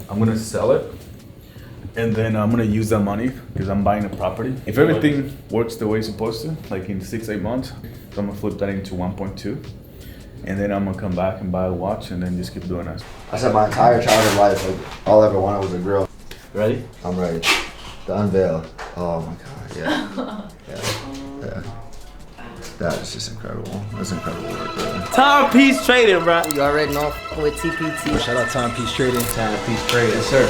I'm gonna sell it, and then I'm gonna use that money because I'm buying a property. If everything works the way it's supposed to, like in 6-8 months, so I'm gonna flip that into 1.2, and then I'm gonna come back and buy a watch, and then just keep doing that. I said my entire childhood life, like all I ever wanted was a grill. Ready? I'm ready. The unveil. Oh my god, yeah. Yeah. That is just incredible. That's incredible work, really. TimePieceTrading, bro. You already know with TPT. Shout out TimePieceTrading. TimePieceTrading. Yes, sir.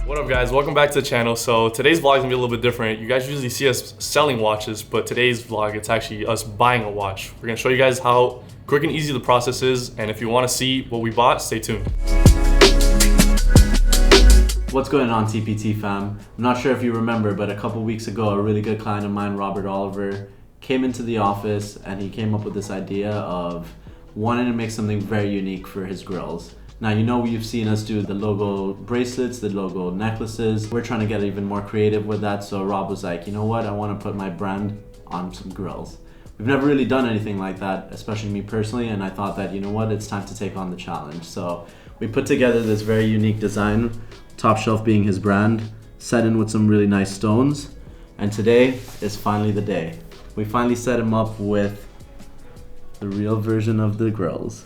What up guys, welcome back to the channel. So today's vlog is gonna be a little bit different. You guys usually see us selling watches, but today's vlog, it's actually us buying a watch. We're gonna show you guys how quick and easy the process is, and if you wanna see what we bought, stay tuned. What's going on, TPT fam? I'm not sure if you remember, but a couple weeks ago, a really good client of mine, Robert Oliver, came into the office and he came up with this idea of wanting to make something very unique for his grills. Now, you know, you've seen us do the logo bracelets, the logo necklaces. We're trying to get even more creative with that. So Rob was like, you know what? I want to put my brand on some grills. We've never really done anything like that, especially me personally. And I thought that, you know what? It's time to take on the challenge. So we put together this very unique design, Top Shelf being his brand, set in with some really nice stones. And today is finally the day. We finally set him up with the real version of the grills.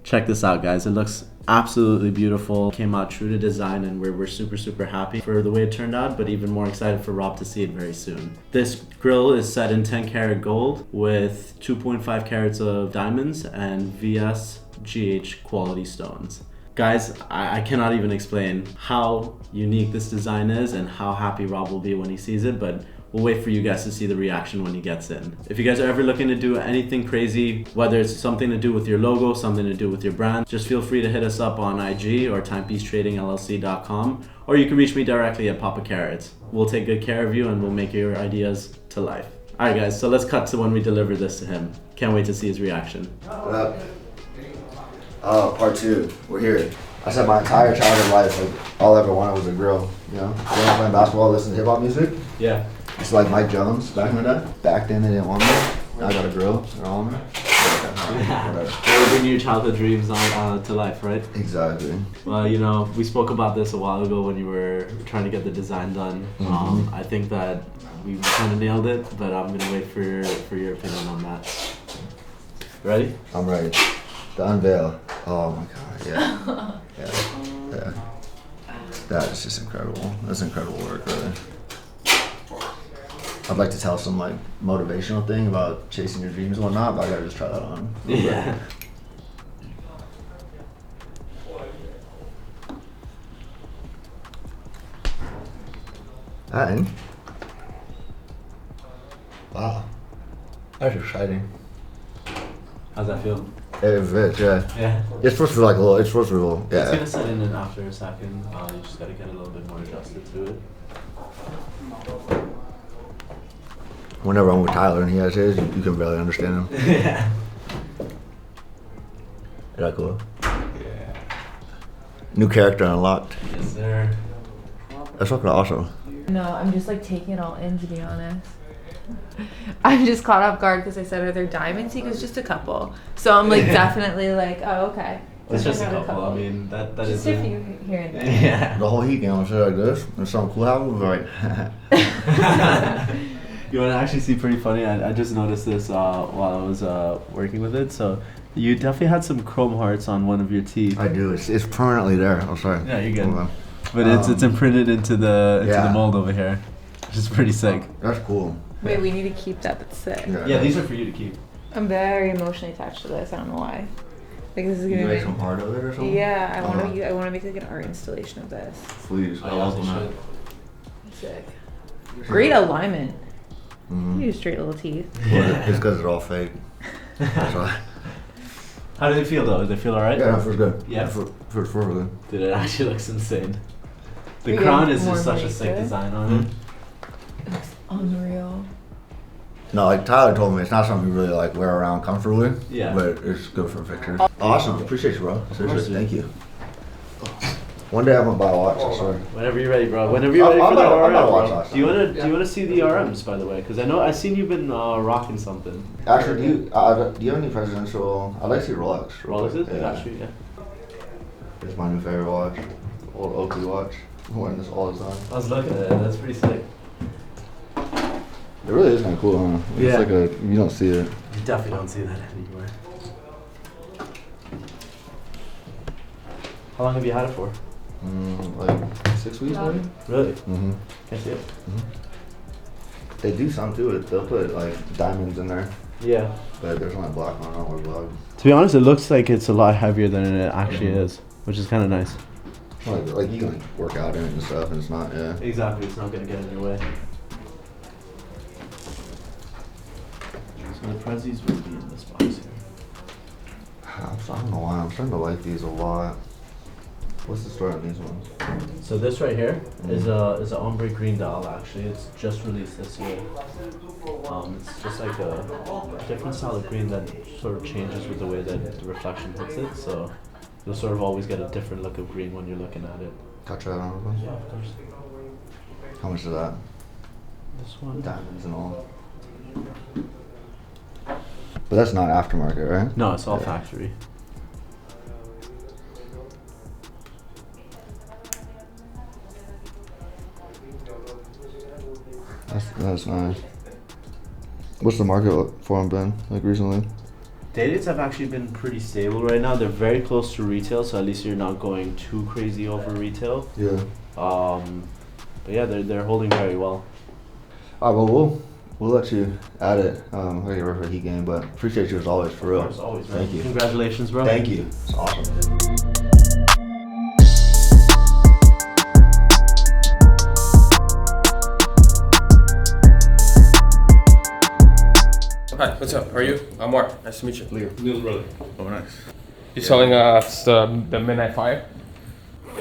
Check this out, guys. It looks absolutely beautiful. Came out true to design, and we're super happy for the way it turned out, but even more excited for Rob to see it very soon. This grill is set in 10 karat gold with 2.5 carats of diamonds and VS GH quality stones. Guys, I cannot even explain how unique this design is and how happy Rob will be when he sees it, but we'll wait for you guys to see the reaction when he gets in. If you guys are ever looking to do anything crazy, whether it's something to do with your logo, something to do with your brand, just feel free to hit us up on IG or TimePieceTradingLLC.com, or you can reach me directly at Papa Carrots. We'll take good care of you and we'll make your ideas to life. All right, guys, so let's cut to when we deliver this to him. Can't wait to see his reaction. What up? Part 2. We're here. I said my entire childhood life, like all I ever wanted was a grill. You know, growing up playing basketball, listening to hip hop music. Yeah. It's like Mike Jones back in the day. Back then they didn't want me. Now I got a grill. They're all on me. We're bringing your childhood dreams on to life, right? Exactly. Well, you know, we spoke about this a while ago when you were trying to get the design done. I think that we kind of nailed it, but I'm gonna wait for your opinion on that. Ready? I'm ready. The unveil. Oh my god, yeah. Yeah. That is just incredible. That's incredible work, really. I'd like to tell some like motivational thing about chasing your dreams and whatnot, but I gotta just try that on. Yeah. That wow. That's exciting. How's that feel? It fits, yeah. Yeah. It's supposed to be like a little, it's supposed to be a little, yeah. It's gonna set in and after a second. You just gotta get a little bit more adjusted to it. Whenever I'm with Tyler and he has his, you can barely understand him. Yeah. Is that cool? Yeah. New character unlocked. Yes, sir. That's fucking awesome. No, I'm just like taking it all in, to be honest. I'm just caught off guard because I said, are there diamonds? He goes, just a couple. So I'm like definitely like, oh, okay. It's just a couple. I mean, that just is a few here and there. Yeah. The whole heat game was like this. There's something cool happening. We're like, You want to actually see pretty funny? I just noticed this while I was working with it. So you definitely had some chrome hearts on one of your teeth. I do. It's permanently there. I'm sorry. Yeah, you're good. But it's imprinted into the mold over here, which is pretty sick. That's cool. Wait, we need to keep that. That's sick. Yeah, these are for you to keep. I'm very emotionally attached to this. I don't know why. Like this is gonna You make be. some part of it or something? Yeah, I want to make like an art installation of this. Please. I also should. Sick. Great alignment. Mm-hmm. You straight little teeth. Well, it's because it's all fake. That's why. How do they feel though? Do they feel alright? Yeah, for good. Yeah. For good. Dude, it actually looks insane. The We crown get is more just such a money sick for it. design on it. It looks unreal. No, like Tyler told me, it's not something you really like wear around comfortably. Yeah. But it's good for pictures. Awesome. Appreciate you, bro. Seriously, thank you. One day I'm gonna buy a watch, I swear. Whenever you're ready, bro. Whenever you're ready I'll for the buy a RM, watch bro. last Do you time. wanna see the RMs, by the way? Because I seen you've been rocking something. Actually, do you have any presidential? I'd like to see Rolex. Rolexes? Yeah. Actually, yeah. It's my new favorite watch. Old Oakley watch. I'm wearing this all the time. I was looking at it. That's pretty sick. It really is kind of cool, huh? It's Yeah. like you don't see it. You definitely don't see that anywhere. How long have you had it for? Like 6 weeks, maybe. Really? Mm-hmm. Can I see it? They do some to it. They'll put like diamonds in there, Yeah. but there's only black on. I don't wear black. To be honest, it looks like it's a lot heavier than it actually is, which is kind of nice. Like you can like work out in it and stuff, and it's not. Yeah. Exactly, it's not gonna get in your way. So the Prezzies will be in this box here. I don't know why. I'm starting to like these a lot. What's the story on these ones? So this right here is a ombre green dial. Actually, it's just released this year. It's just like a different style of green that sort of changes with the way that the reflection hits it. So you'll sort of always get a different look of green when you're looking at it. Can I try that on? Yeah, of course. How much is that? This one. Diamonds and all. But that's not aftermarket, right? No, it's all Yeah. factory. That's nice. What's the market for them been like recently? Day dates have actually been pretty stable right now. They're very close to retail, so at least you're not going too crazy over retail. Yeah. But yeah, they're holding very well. Alright, well we'll let you add it. I gotta get ready for a heat game, but appreciate you as always, for real. Of course, always, man. Thank you. Congratulations, bro. Thank you. It's awesome. Hi, what's up? How are you? I'm Mark. Nice to meet you. Leo. Neil's brother. Oh, nice. You selling the Midnight Fire?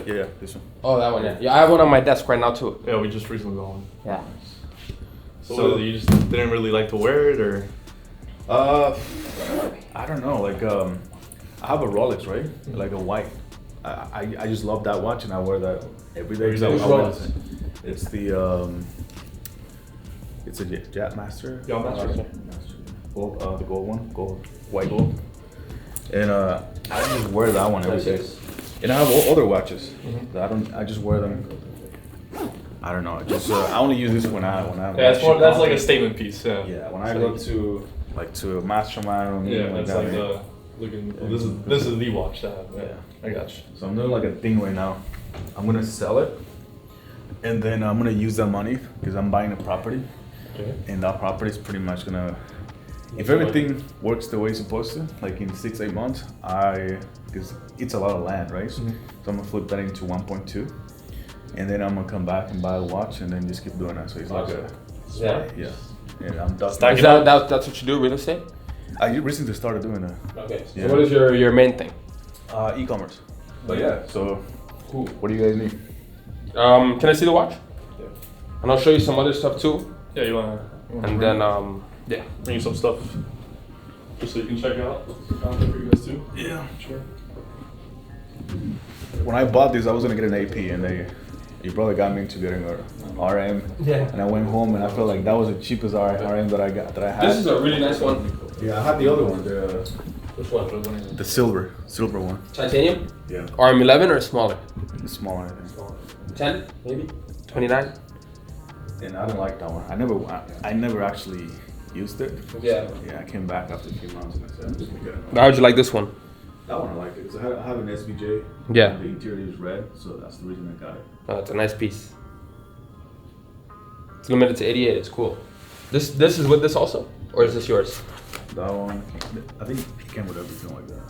Yeah, this one. Oh, that one, yeah. Yeah, I have one on my desk right now too. Yeah, we just recently got one. Yeah. So you just didn't really like to wear it, or? I don't know. Like, I have a Rolex, right? Like a white. I just love that watch, and I wear that every day. 'Cause I Which wear Rolex? it. It's the it's a Jet Master. Yacht Master, okay. Gold, the gold one, white gold. And I just wear that one every day. And I have other watches. That I just wear them. I don't know. Just I only use this when I Yeah, that's like a statement piece. Yeah. Yeah, when I go to a mastermind or Yeah, anything like that's that. like the looking. This is the watch that. Yeah, I got you. So I'm doing like a thing right now. I'm gonna sell it, and then I'm gonna use that money because I'm buying a property, Okay. and that property is pretty much gonna. If everything works the way it's supposed to, like in 6-8 months, because it's a lot of land, right? So I'm gonna flip that into 1.2, and then I'm gonna come back and buy a watch, and then just keep doing that. So it's like a Yeah. yeah. I'm done. Stack Is that's what you do, real estate? I recently started doing that. Okay. So Yeah. what is your main thing? E-commerce. But yeah, so Cool. what do you guys need? Can I see the watch? Yeah. And I'll show you some other stuff too. Yeah, you wanna And then yeah. bring you some stuff just so you can check it out there for you guys too. Yeah. Sure. When I bought this, I was gonna get an AP, and your brother got me into getting an RM. Yeah. And I went home, and I felt like that was the cheapest RM that I had. This is a really nice one. Yeah, I had the other one, Which one? the silver one. Titanium? Yeah, RM11 or smaller? the smaller, I think. 10 maybe? 29? And I don't like that one. I never actually used it. Yeah. Yeah, I came back after a few months and I said, I'm just gonna get it. How'd you like this one? That one I like it. 'Cause I have an SVJ. Yeah. The interior is red, so that's the reason I got it. It's a nice piece. It's limited to 88. It's cool. This is with this also, or is this yours? That one, I think it came with everything like that.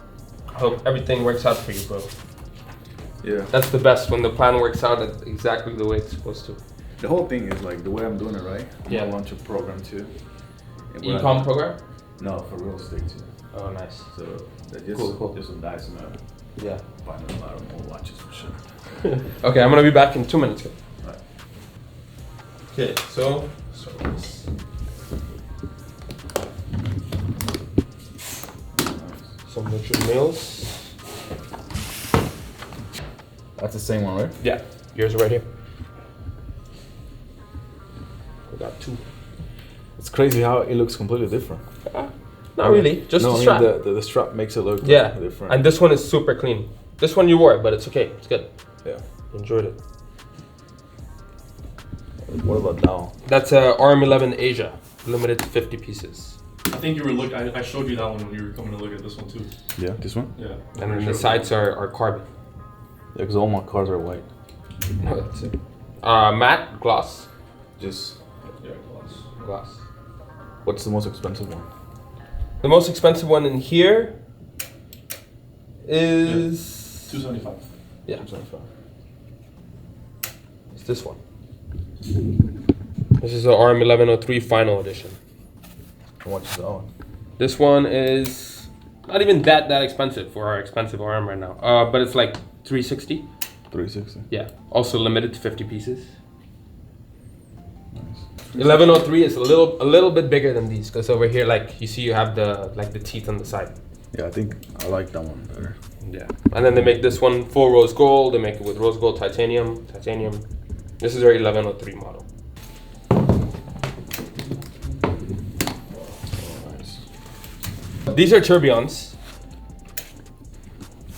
I hope everything works out for you, bro. Yeah. That's the best when the plan works out exactly the way it's supposed to. The whole thing is like the way I'm doing it, right? I'm Yeah. gonna launch a program too. And what E-com I- program? No, for real estate too. Oh, nice. So that just Cool. just some dice and Yeah. find a lot of more watches for sure. Okay, I'm gonna be back in 2 minutes. Alright. Okay, so start with this. Some Richard Milles. That's the same one, right? Yeah, yours are right here. We got 2. It's crazy how it looks completely different. Not really, just no, the strap. I mean the strap makes it look Yeah, different. and this one is super clean. This one you wore, but it's okay. It's good. Yeah. Enjoyed it. What about now? That's a RM11 Asia, limited to 50 pieces. I think you were looking. I showed you that one when you were coming to look at this one too. Yeah, this one? Yeah. And then the sides are carbon. Yeah, because all my cars are white. No, that's it. Matte gloss. Just Yeah, Glass. what's the most expensive one? The most expensive one in here is 275. yeah, 275. it's this one. This is the RM1103 final edition. How much is that one? This one is not even that expensive for our expensive RM right now. But it's like 360. 360. Yeah. Also limited to 50 pieces. Nice. 1103 is a little bit bigger than these because over here, like you see, you have the teeth on the side. Yeah, I think I like that one better. Yeah. And then they make this one full rose gold. They make it with rose gold titanium. This is their 1103 model. These are tourbillons.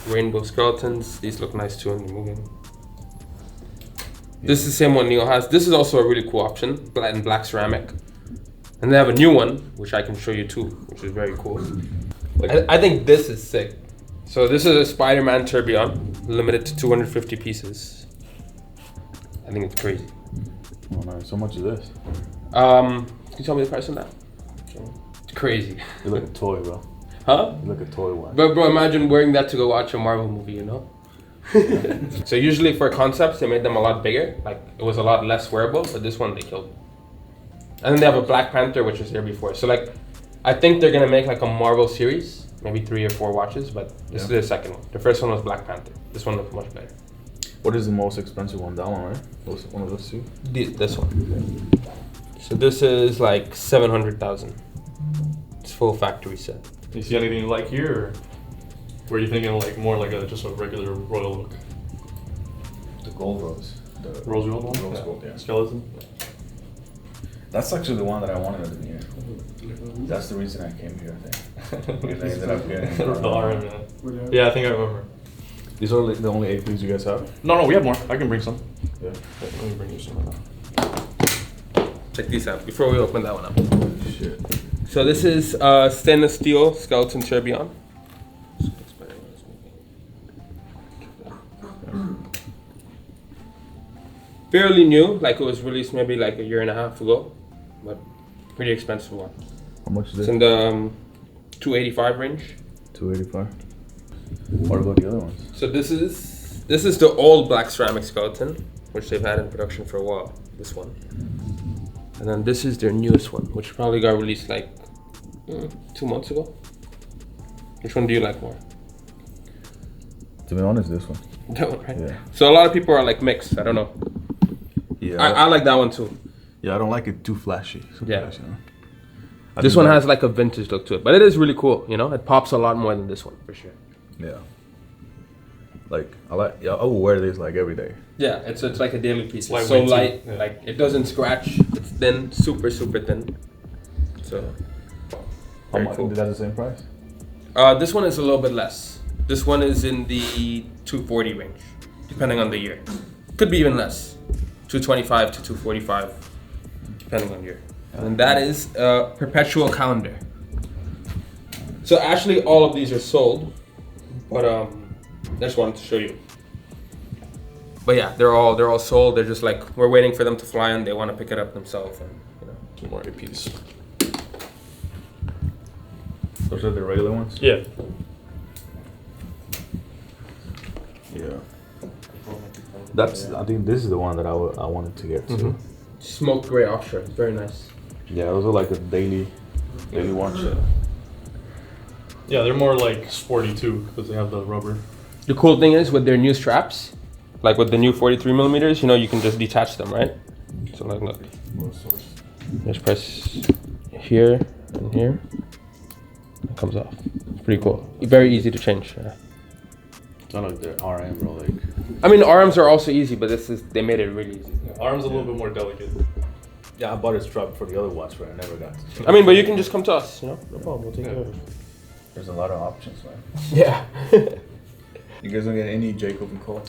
Rainbow skeletons. These look nice too when you're moving. This is the same one NEEL has. This is also a really cool option, black ceramic. And they have a new one, which I can show you too, which is very cool. I think this is sick. So this is a Spider-Man tourbillon, limited to 250 pieces. I think it's crazy. Oh nice. How much is this? Can you tell me the price on that? It's crazy. You look a toy, bro. Huh? You look a toy one. But bro, imagine wearing that to go watch a Marvel movie, you know? So usually for concepts, they made them a lot bigger. Like it was a lot less wearable, but this one they killed. And then they have a Black Panther, which was there before. So like, I think they're gonna make like a Marvel series, maybe 3 or 4 watches, but this is the second one. The first one was Black Panther. This one looked much better. What is the most expensive one? That one, right? One of those two? This one. So this is like 700,000. It's full factory set. You see anything you like here, or were you thinking like more like just a regular royal look? The gold rose. The Rose gold one? Rose gold, yeah. Skeleton? That's actually the one that I wanted at the beginning. That's the reason I came here, I think. Because I ended up getting The RM, yeah. Yeah, I think I remember. These are the only 8 pieces you guys have? No, we have more. I can bring some. Yeah. Let me bring you some. Check these out before we open that one up. Shit. So this is stainless steel skeleton tourbillon. Fairly new, like it was released maybe like a year and a half ago, but pretty expensive one. How much is It's it? in the 285 range. 285. What about the other ones? So this is the old black ceramic skeleton, which they've had in production for a while. This one, and then this is their newest one, which probably got released like 2 months ago. Which one do you like more? To be honest, this one. That one, right? Yeah. So a lot of people are like mixed. I don't know. Yeah. I like that one too. Yeah, I don't like it too flashy. Sometimes, you know? This one has like a vintage look to it, but it is really cool. You know, it pops a lot more than this one for sure. Yeah. Like I will wear this like every day. Yeah, it's like a daily piece. It's Lightweight so too. light, Yeah. like it doesn't scratch. It's thin, super thin. So How very much? cool. Is that the same price? This one is a little bit less. This one is in the 240 range, depending on the year. Could be even less, 225 to 245, depending on year. And that is a perpetual calendar. So actually, all of these are sold, but I just wanted to show you. But yeah, they're all sold. They're just like we're waiting for them to fly in. They want to pick it up themselves, and you know. Two more APs. Those are the regular ones? Yeah. Yeah. I think this is the one that I wanted to get to. Smoke gray offshore. It's very nice. Yeah, those are like a daily watch. Yeah, they're more like sporty too because they have the rubber. The cool thing is with their new straps, like with the new 43 millimeters, you know, you can just detach them, right? So like, look, just press here and here. It comes off. It's pretty cool. Very easy to change. Not like the RM Rolex. I mean, arms are also easy, but they made it really easy. Arm's a little bit more delicate. Yeah, I bought a strap for the other watch, but I never got to. I mean, but you can just come to us, you know? No problem, we'll take care of it. There's a lot of options, man. Yeah. You guys don't get any Jacob and Cole?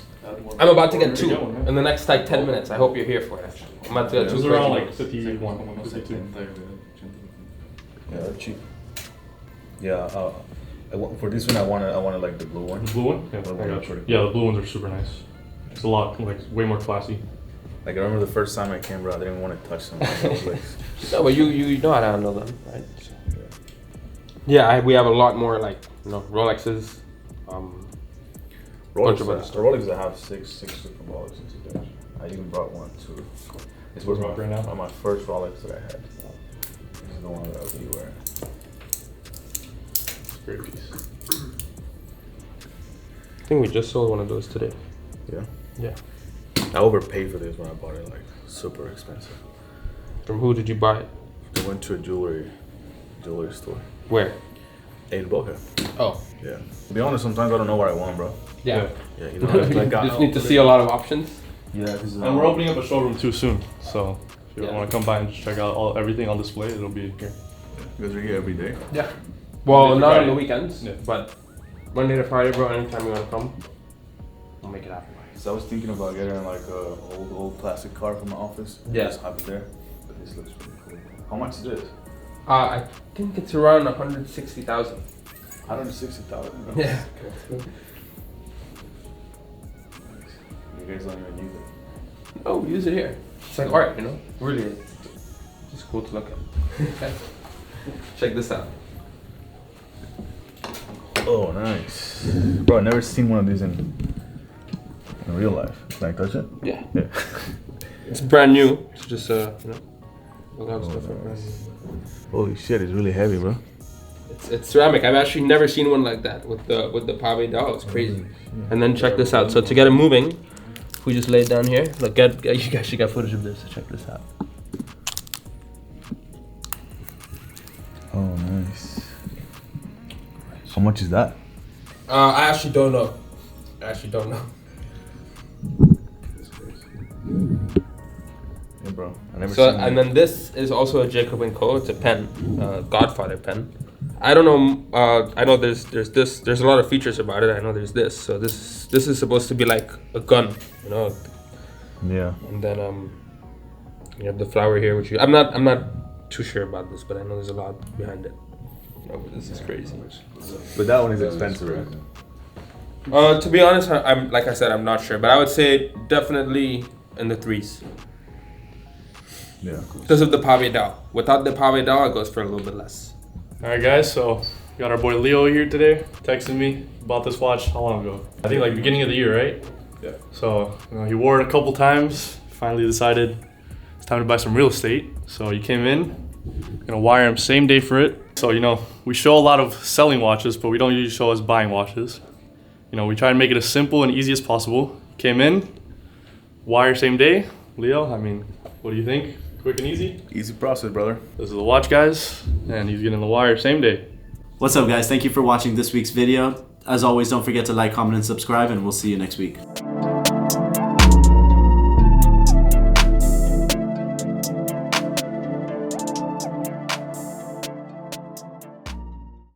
I'm about to get 2 in the next like 10 minutes. I hope you're here for it, actually. I'm about to get 2. It's around like 51, 52. Yeah, they're cheap. Yeah, for this one, I wanted like the blue one. The blue one? Yeah, I got you. Yeah, the blue ones are super nice. It's a lot, like, way more classy. Like, I remember the first time I came, bro, I didn't want to touch them. I was like, No, but you know how to handle them, right? So, yeah, we have a lot more like, you know, Rolexes. Rolex, Rolex, I have six different Rolexes today. I even brought one too. This was my first Rolex that I had. This is the one that I'll be wearing. It's a great piece. I think we just sold one of those today. Yeah. Yeah. I overpaid for this when I bought it, like super expensive. From who did you buy it? I went to a jewelry store. Where? In Boca. Oh. Yeah. To be honest, sometimes I don't know what I want, bro. Yeah. Yeah, you know, like just need to see a lot of options. Yeah, because And we're opening up a showroom too soon, so if you Yeah. want to come by and just check out everything on display, it'll be here. you guys are here every day. Yeah. Well, Monday to not on Friday. the weekends, Yeah. but Monday to Friday, bro. Anytime you want to come, we'll make it happen. So I was thinking about getting like a old plastic car from my office. Yeah. Just have it there. But this looks pretty cool. How much is this? I think it's around 160,000. 160,000. Yeah. You guys don't even use it. Oh, we use it here. It's like art, you know? Really, it's just cool to look at. Check this out. Oh, nice. Bro, I've never seen one of these in real life. Can I touch it? Yeah. Yeah. It's brand new. It's just you know, we'll have stuff like brand new. Holy shit, it's really heavy, bro. It's ceramic. I've actually never seen one like that with the Pave Dao. It's crazy. And then check this out. So to get it moving, if we just lay it down here, look, you guys should get footage of this. So check this out. Oh, nice. How much is that? I actually don't know. Yeah, bro. I never So seen and then this is also a Jacob & Co. It's a pen, Godfather pen. I don't know. I know there's this. There's a lot of features about it. I know there's this. So this is supposed to be like a gun, you know. Yeah. And then you have the flower here, which I'm not too sure about this, but I know there's a lot behind it. Oh, but this is crazy. But that one is expensive, right? To be honest, I'm like I said, I'm not sure, but I would say definitely in the 3s. Yeah. Because of the Pave Dao. Without the Pave Dao, it goes for a little bit less. All right, guys. So we got our boy Leo here today. Texted me about this watch how long ago? I think like beginning of the year, right? Yeah. So he wore it a couple times. Finally decided it's time to buy some real estate. So he came in. Gonna wire him same day for it. So we show a lot of selling watches, but we don't usually show us buying watches. We try to make it as simple and easy as possible. Came in, wire same day. Leo, I mean, what do you think? Quick and easy? Easy process, brother. This is the watch, guys, and he's getting the wire same day. What's up, guys? Thank you for watching this week's video. As always, don't forget to like, comment, and subscribe, and we'll see you next week.